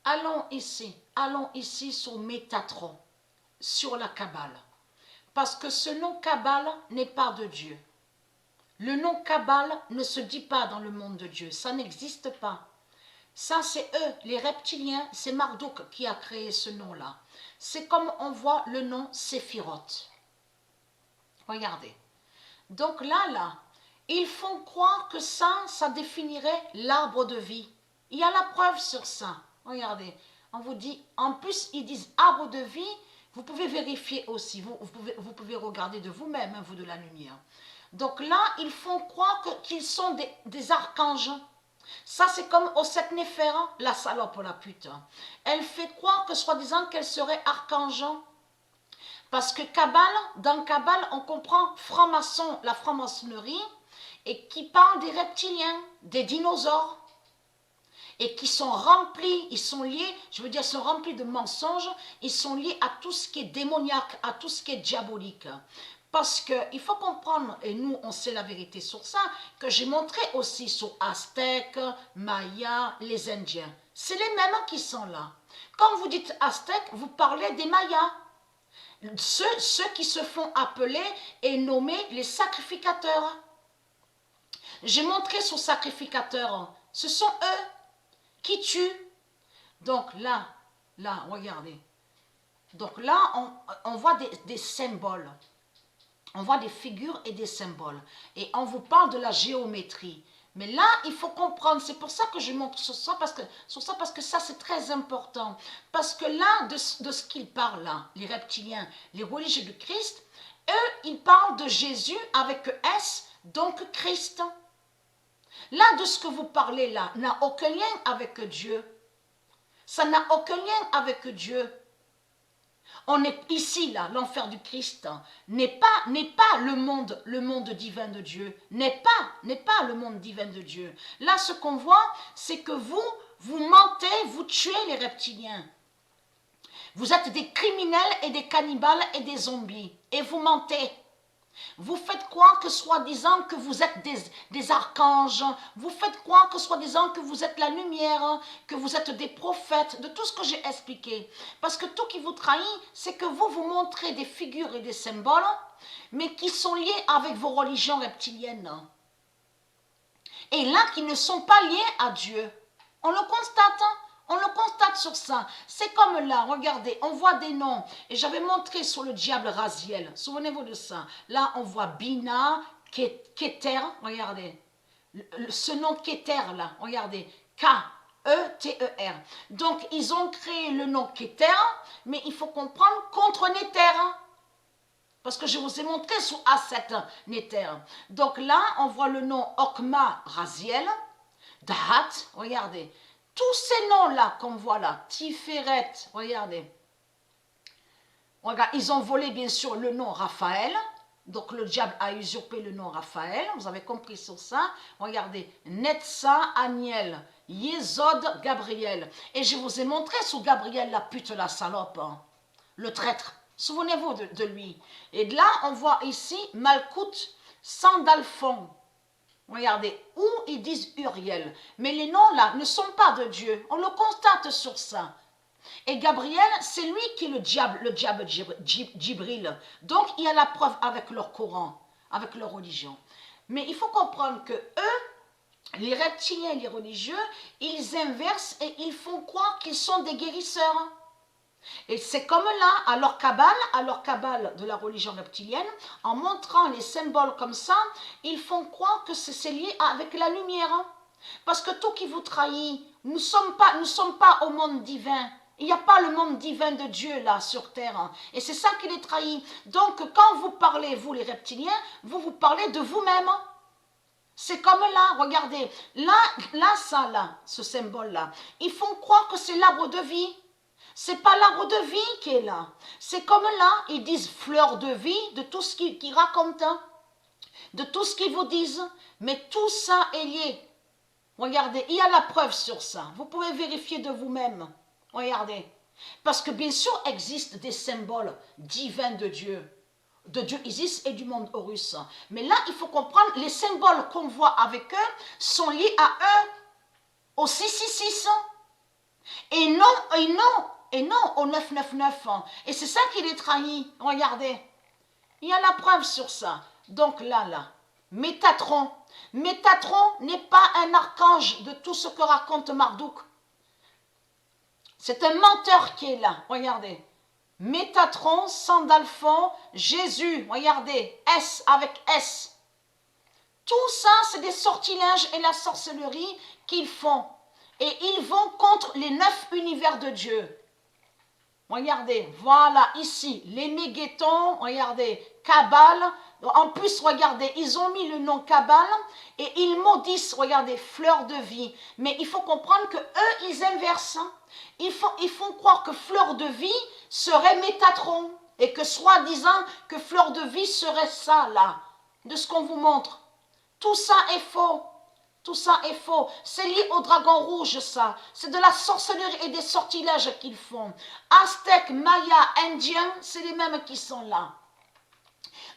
allons ici sur Métatron, sur la Kabbale. Parce que ce nom Kabbale n'est pas de Dieu. Le nom Kabbale ne se dit pas dans le monde de Dieu, ça n'existe pas. Ça, c'est eux, les reptiliens, c'est Marduk qui a créé ce nom-là. C'est comme on voit le nom Séphiroth. Regardez. Donc là, ils font croire que ça définirait l'arbre de vie. Il y a la preuve sur ça. Regardez, on vous dit, en plus, ils disent arbre de vie, vous pouvez vérifier aussi, vous pouvez regarder de vous-même, vous de la lumière. Donc là, ils font croire qu'ils sont des archanges. Ça, c'est comme Osset Néfer, la salope, la pute. Elle fait croire que soi-disant qu'elle serait archange. Parce que Kabbale, dans Kabbale, on comprend franc-maçon, la franc-maçonnerie, et qui parle des reptiliens, des dinosaures, et qui sont remplis, ils sont liés, je veux dire, ils sont remplis de mensonges, ils sont liés à tout ce qui est démoniaque, à tout ce qui est diabolique. Parce qu'il faut comprendre, et nous on sait la vérité sur ça, que j'ai montré aussi sur Aztèques, Mayas, les Indiens. C'est les mêmes qui sont là. Quand vous dites Aztèques, vous parlez des Mayas. Ceux qui se font appeler et nommer les sacrificateurs. J'ai montré sur sacrificateurs, ce sont eux qui tuent. Donc là, regardez. Donc là, on voit des symboles. On voit des figures et des symboles. Et on vous parle de la géométrie. Mais là, il faut comprendre. C'est pour ça que je montre sur ça, parce que ça, c'est très important. Parce que là, de ce qu'ils parlent là, les reptiliens, les religieux du Christ, eux, ils parlent de Jésus avec S, donc Christ. Là, de ce que vous parlez là, n'a aucun lien avec Dieu. Ça n'a aucun lien avec Dieu. On est ici, là, l'enfer du Christ n'est pas le monde divin de Dieu, n'est pas le monde divin de Dieu. Là, ce qu'on voit, c'est que vous mentez, vous tuez les reptiliens. Vous êtes des criminels et des cannibales et des zombies, et vous mentez. Vous faites croire que soi-disant que vous êtes des archanges, vous faites croire que soi-disant que vous êtes la lumière, que vous êtes des prophètes, de tout ce que j'ai expliqué. Parce que tout qui vous trahit, c'est que vous montrez des figures et des symboles, mais qui sont liés avec vos religions reptiliennes. Et là, qui ne sont pas liés à Dieu. On le constate, on le constate sur ça. C'est comme là, regardez, on voit des noms. Et j'avais montré sur le diable Raziel. Souvenez-vous de ça. Là, on voit Bina, Keter, regardez. Ce nom Keter, là, regardez. K-E-T-E-R. Donc, ils ont créé le nom Keter, mais il faut comprendre contre Néter. Parce que je vous ai montré sous A7 Néter. Donc là, on voit le nom Okma Raziel, Dahat, regardez. Tous ces noms-là qu'on voit là, Tiferet, regardez. Regarde, ils ont volé bien sûr le nom Raphaël. Donc le diable a usurpé le nom Raphaël. Vous avez compris sur ça. Regardez, Netza, Aniel, Yézod, Gabriel. Et je vous ai montré sur Gabriel, la pute, la salope, hein, le traître. Souvenez-vous de lui. Et là, on voit ici Malkout, Sandalphon. Regardez, où ils disent Uriel. Mais les noms là ne sont pas de Dieu. On le constate sur ça. Et Gabriel, c'est lui qui est le diable Djibril. Donc, il y a la preuve avec leur Coran, avec leur religion. Mais il faut comprendre que eux, les reptiliens et les religieux, ils inversent et ils font croire qu'ils sont des guérisseurs. Et c'est comme là, à leur Kabbale de la religion reptilienne, en montrant les symboles comme ça, ils font croire que c'est lié avec la lumière. Parce que tout qui vous trahit, nous ne sommes pas au monde divin. Il n'y a pas le monde divin de Dieu là sur terre. Et c'est ça qui les trahit. Donc quand vous parlez, vous les reptiliens, vous parlez de vous-même. C'est comme là, regardez, là, ce symbole-là, ils font croire que c'est l'arbre de vie. C'est pas l'arbre de vie qui est là. C'est comme là, ils disent fleur de vie, de tout ce qu'ils racontent, de tout ce qu'ils vous disent. Mais tout ça est lié. Regardez, il y a la preuve sur ça. Vous pouvez vérifier de vous-même. Regardez. Parce que bien sûr, existent des symboles divins de Dieu Isis et du monde Horus. Mais là, il faut comprendre, les symboles qu'on voit avec eux sont liés à eux, au 666. Et non et non au 999. Et c'est ça qui les trahit. Regardez. Il y a la preuve sur ça. Donc là. Métatron. Métatron n'est pas un archange de tout ce que raconte Marduk. C'est un menteur qui est là. Regardez. Métatron, Sandalphon, Jésus. Regardez. S avec S. Tout ça, c'est des sortilèges et la sorcellerie qu'ils font. Et ils vont contre les 9 univers de Dieu. Regardez, voilà, ici, les méguétons, regardez, Kabbale. En plus, regardez, ils ont mis le nom Kabbale et ils maudissent, regardez, fleur de vie. Mais il faut comprendre que eux, ils inversent. Ils font croire que fleur de vie serait Métatron. Et que soi-disant que fleur de vie serait ça, là, de ce qu'on vous montre. Tout ça est faux. Tout ça est faux. C'est lié au dragon rouge, ça. C'est de la sorcellerie et des sortilèges qu'ils font. Aztèques, Mayas, Indiens, c'est les mêmes qui sont là.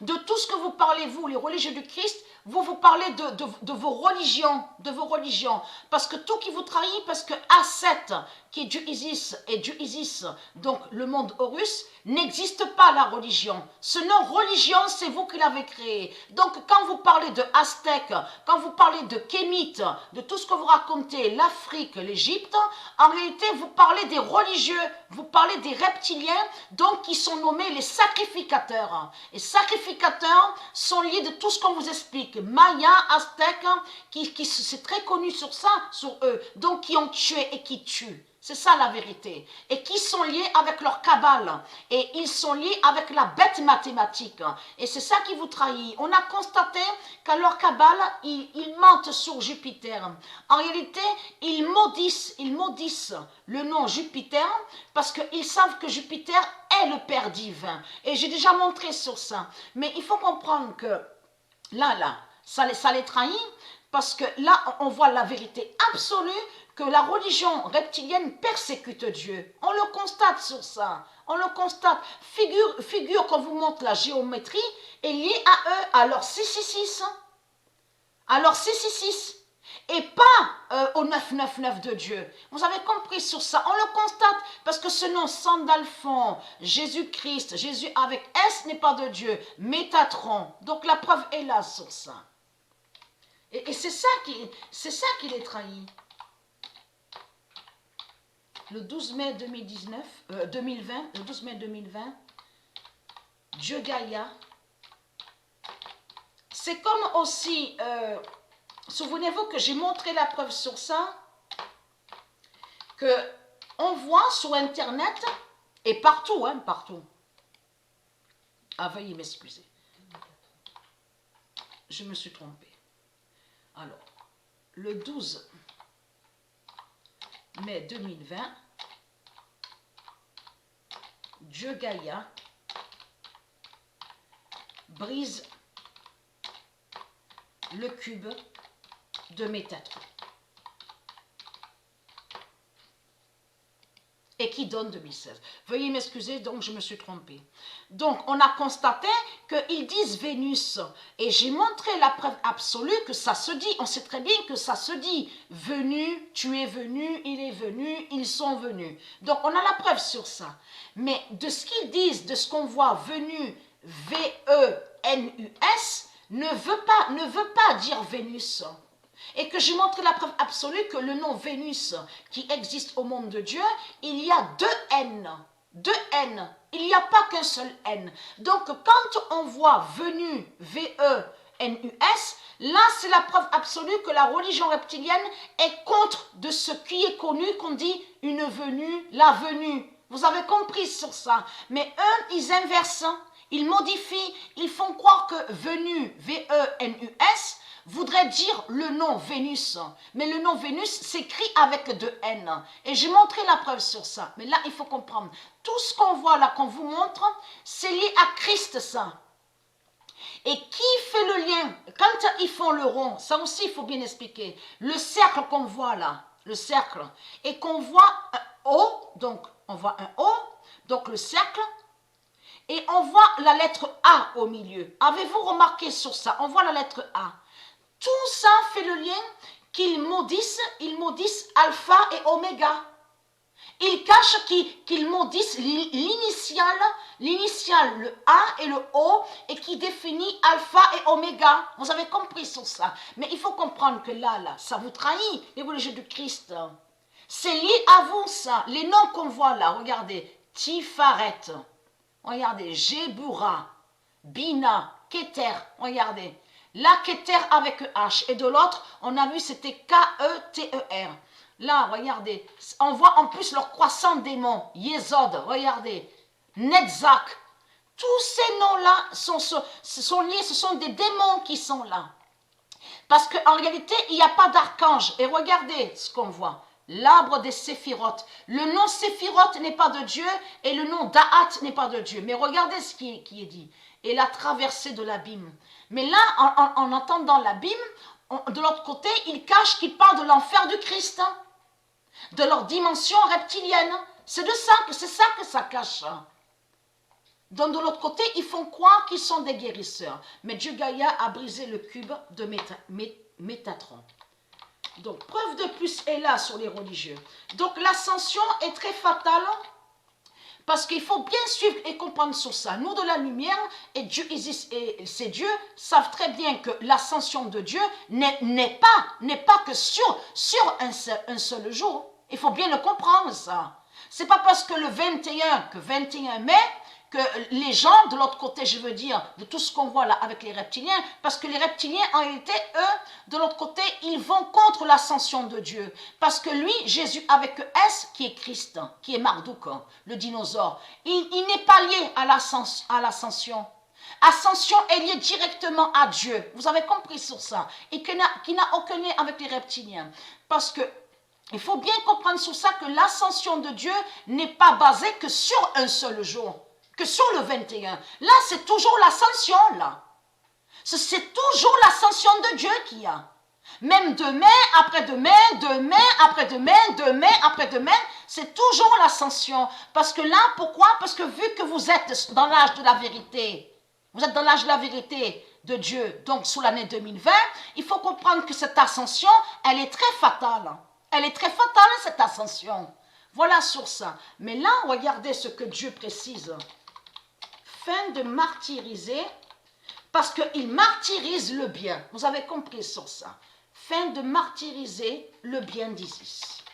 De tout ce que vous parlez, vous, les religieux du Christ, vous parlez de vos religions. Parce que tout qui vous trahit, parce que Asset, qui est Dieu Isis, et Dieu Isis, donc le monde Horus, n'existe pas la religion. Ce nom religion, c'est vous qui l'avez créé. Donc quand vous parlez de Aztèques, quand vous parlez de Kémites, de tout ce que vous racontez, l'Afrique, l'Égypte, en réalité, vous parlez des religieux, vous parlez des reptiliens, donc qui sont nommés les sacrificateurs. Et sacrificateurs sont liés de tout ce qu'on vous explique. Maya, Aztèques, c'est très connu sur ça, sur eux, donc qui ont tué et qui tuent. C'est ça la vérité. Et qui sont liés avec leur cabale. Et ils sont liés avec la bête mathématique. Et c'est ça qui vous trahit. On a constaté qu'à leur cabale, ils mentent sur Jupiter. En réalité, ils maudissent le nom Jupiter parce qu'ils savent que Jupiter est le Père divin. Et j'ai déjà montré sur ça. Mais il faut comprendre que là, ça les trahit parce que là, on voit la vérité absolue que la religion reptilienne persécute Dieu. On le constate sur ça. On le constate. Figure qu'on vous montre la géométrie est liée à eux. Alors 666. Alors 666. Et pas au 999 de Dieu. Vous avez compris sur ça. On le constate parce que ce nom Sandalphon, Jésus-Christ, Jésus avec S n'est pas de Dieu. Métatron. Donc la preuve est là sur ça. Et c'est ça qui les trahit. Le 12 mai 2020, le 12 mai 2020, Dieu Gaïa. C'est comme aussi, souvenez-vous que j'ai montré la preuve sur ça, que on voit sur Internet, et partout, partout. Ah, veuillez m'excuser. Je me suis trompée. Alors, le 12 mai 2020, Dieu Gaïa brise le cube de Métatron et qui donne 2016. Veuillez m'excuser, donc je me suis trompée. Donc, on a constaté qu'ils disent Vénus. Et j'ai montré la preuve absolue que ça se dit. On sait très bien que ça se dit. Venu, tu es venu, il est venu, ils sont venus. Donc, on a la preuve sur ça. Mais de ce qu'ils disent, de ce qu'on voit, venu, V-E-N-U-S, ne veut pas dire Vénus. Et que j'ai montré la preuve absolue que le nom Vénus qui existe au monde de Dieu, il y a deux N. Deux N. Il n'y a pas qu'un seul N. Donc quand on voit venu, V-E-N-U-S, là c'est la preuve absolue que la religion reptilienne est contre de ce qui est connu, qu'on dit une venue, la venue. Vous avez compris sur ça. Mais eux, ils inversent, ils modifient, ils font croire que venu, V-E-N-U-S, voudrait dire le nom Vénus. Mais le nom Vénus s'écrit avec deux N. Et j'ai montré la preuve sur ça. Mais là, il faut comprendre. Tout ce qu'on voit là, qu'on vous montre, c'est lié à Christ, ça. Et qui fait le lien? Quand ils font le rond, ça aussi, il faut bien expliquer. Le cercle qu'on voit là, le cercle, et qu'on voit un O, donc on voit un O, donc le cercle, et on voit la lettre A au milieu. Avez-vous remarqué sur ça? On voit la lettre A. Tout ça fait le lien qu'ils maudissent, ils maudissent alpha et oméga. Ils H qu'ils maudissent l'initiale, le A et le O, et qui définit alpha et oméga. Vous avez compris sur ça. Mais il faut comprendre que là, ça vous trahit, les religieux du Christ. C'est lié à vous, ça. Les noms qu'on voit là, regardez. Tifaret, regardez. Jébura, Bina, Keter, regardez. Là, Keter avec H. Et de l'autre, on a vu, c'était K-E-T-E-R. Là, regardez. On voit en plus leur croissant démon. Yesod, regardez. Netzach. Tous ces noms-là sont liés, ce sont des démons qui sont là. Parce qu'en réalité, il n'y a pas d'archange. Et regardez ce qu'on voit. L'arbre des séphirotes. Le nom séphirote n'est pas de Dieu et le nom d'Ahat n'est pas de Dieu. Mais regardez ce qui est dit. Et la traversée de l'abîme. Mais là, en entendant l'abîme, de l'autre côté, il cache qu'il parle de l'enfer du Christ. De leur dimension reptilienne. C'est ça que ça cache. Donc de l'autre côté, ils font croire qu'ils sont des guérisseurs. Mais Dieu Gaïa a brisé le cube de Métatron. Donc, preuve de plus est là sur les religieux. Donc, l'ascension est très fatale parce qu'il faut bien suivre et comprendre sur ça. Nous, de la lumière, et Dieu existe, et ces dieux savent très bien que l'ascension de Dieu n'est pas que sur un seul jour. Il faut bien le comprendre, ça. C'est pas parce que le 21 mai, que les gens de l'autre côté, je veux dire, de tout ce qu'on voit là avec les reptiliens, parce que les reptiliens, en réalité, eux, de l'autre côté, ils vont contre l'ascension de Dieu. Parce que lui, Jésus avec S, qui est Christ, qui est Marduk, le dinosaure, il n'est pas lié à l'ascension. Ascension est liée directement à Dieu. Vous avez compris sur ça. Et qui n'a aucun lien avec les reptiliens. Parce que il faut bien comprendre sur ça que l'ascension de Dieu n'est pas basée que sur un seul jour. Que sur le 21. Là, c'est toujours l'ascension, là. C'est toujours l'ascension de Dieu qu'il y a. Même demain, après-demain, demain, après-demain, demain, après-demain, c'est toujours l'ascension. Parce que là, pourquoi? Parce que vu que vous êtes dans l'âge de la vérité, vous êtes dans l'âge de la vérité de Dieu, donc sous l'année 2020, il faut comprendre que cette ascension, elle est très fatale. Elle est très fatale, cette ascension. Voilà sur ça. Mais là, regardez ce que Dieu précise. Fin de martyriser, parce qu'il martyrise le bien. Vous avez compris sur ça. Fin de martyriser le bien d'Isis.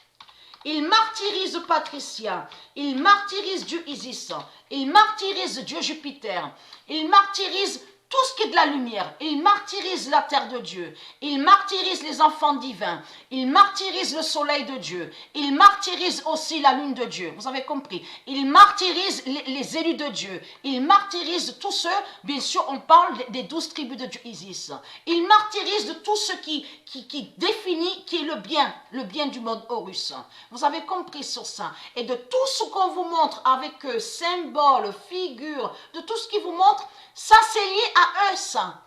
Il martyrise Patricia, il martyrise Dieu Isis, il martyrise Dieu Jupiter, il martyrise tout ce qui est de la lumière, il martyrise la terre de Dieu, il martyrise les enfants divins, il martyrise le soleil de Dieu, il martyrise aussi la lune de Dieu, vous avez compris, il martyrise les élus de Dieu, il martyrise tous ceux, bien sûr on parle des 12 tribus de Dieu Isis, il martyrise de tout ce qui définit qui est le bien du monde Horus. Vous avez compris sur ça, et de tout ce qu'on vous montre avec symboles, figures, de tout ce qui vous montre, ça c'est lié à eux, ça.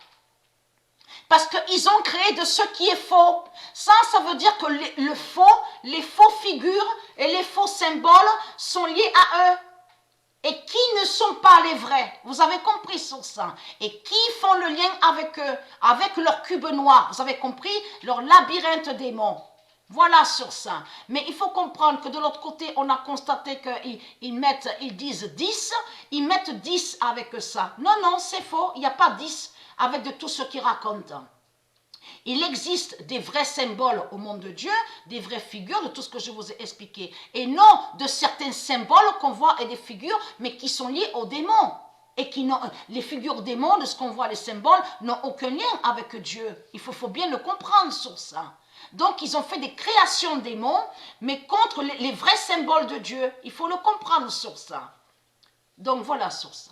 Parce qu'ils ont créé de ce qui est faux. Ça veut dire que les faux figures et les faux symboles sont liés à eux. Et qui ne sont pas les vrais. Vous avez compris sur ça. Et qui font le lien avec eux, avec leur cube noir. Vous avez compris? Leur labyrinthe démon. Voilà sur ça. Mais il faut comprendre que de l'autre côté, on a constaté qu'ils disent 10, ils mettent 10 avec ça. Non, c'est faux, il n'y a pas 10 avec de tout ce qu'ils racontent. Il existe des vrais symboles au monde de Dieu, des vraies figures de tout ce que je vous ai expliqué. Et non de certains symboles qu'on voit et des figures, mais qui sont liés aux démons. Et les figures démons, de ce qu'on voit, les symboles, n'ont aucun lien avec Dieu. Il faut bien le comprendre sur ça. Donc, ils ont fait des créations démons, mais contre les vrais symboles de Dieu. Il faut le comprendre sur ça. Donc, voilà sur ça.